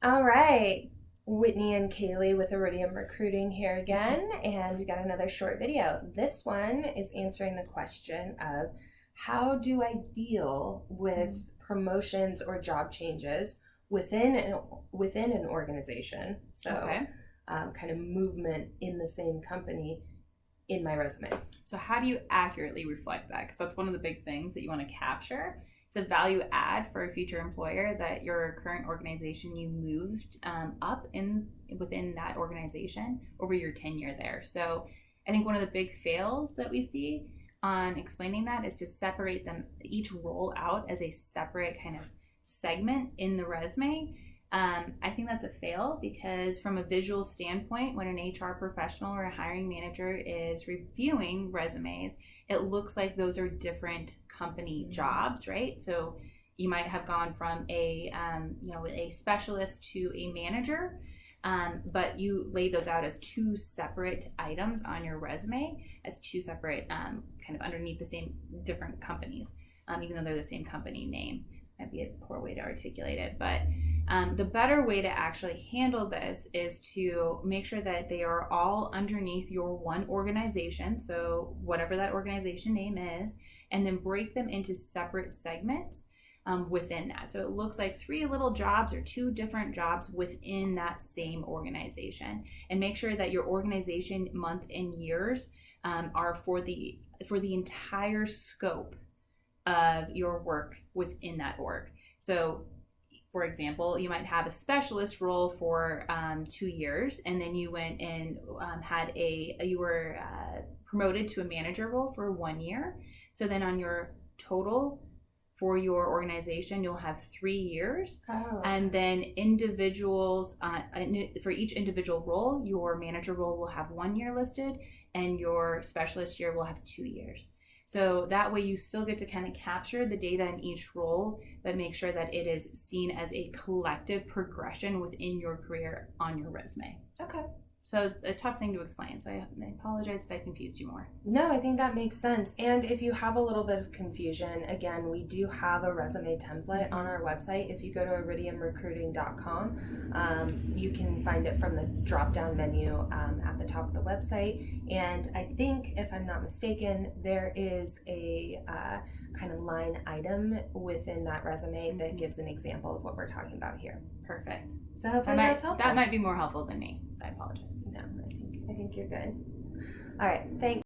All right. Whitney and Caley with Iridium Recruiting here again, and we got another short video. This one is answering the question of how do I deal with promotions or job changes within an organization? So, Okay. kind of movement in the same company in my resume. So how do you accurately reflect that? Because that's one of the big things that you want to capture. It's a value add for a future employer that your current organization, you moved up in within that organization over your tenure there. So I think one of the big fails that we see on explaining that is to separate them each role out as a separate kind of segment in the resume. I think that's a fail because, from a visual standpoint, when an HR professional or a hiring manager is reviewing resumes, it looks like those are different company jobs, right? So you might have gone from a specialist to a manager, but you laid those out as two separate items on your resume, as two separate kind of underneath the same different companies, even though they're the same company name. Might be a poor way to articulate it, but the better way to actually handle this is to make sure that they are all underneath your one organization, so whatever that organization name is, and then break them into separate segments within that. So it looks like three little jobs or two different jobs within that same organization, and make sure that your organization month and years are for the entire scope of your work within that org. So, for example, you might have a specialist role for 2 years, and then you went and you were promoted to a manager role for 1 year. So then on your total for your organization, you'll have 3 years. Oh. And then individuals, for each individual role, your manager role will have 1 year listed, and your specialist year will have 2 years. So that way you still get to kind of capture the data in each role, but make sure that it is seen as a collective progression within your career on your resume. Okay. So it's a tough thing to explain, so I apologize if I confused you more. No, I think that makes sense. And if you have a little bit of confusion, again, we do have a resume template on our website. If you go to iridiumrecruiting.com, you can find it from the drop-down menu at the top of the website. And I think, if I'm not mistaken, there is a kind of line item within that resume that gives an example of what we're talking about here. Perfect. So hopefully that's helpful. That might be more helpful than me, so I apologize. No, I think you're good. All right, thanks.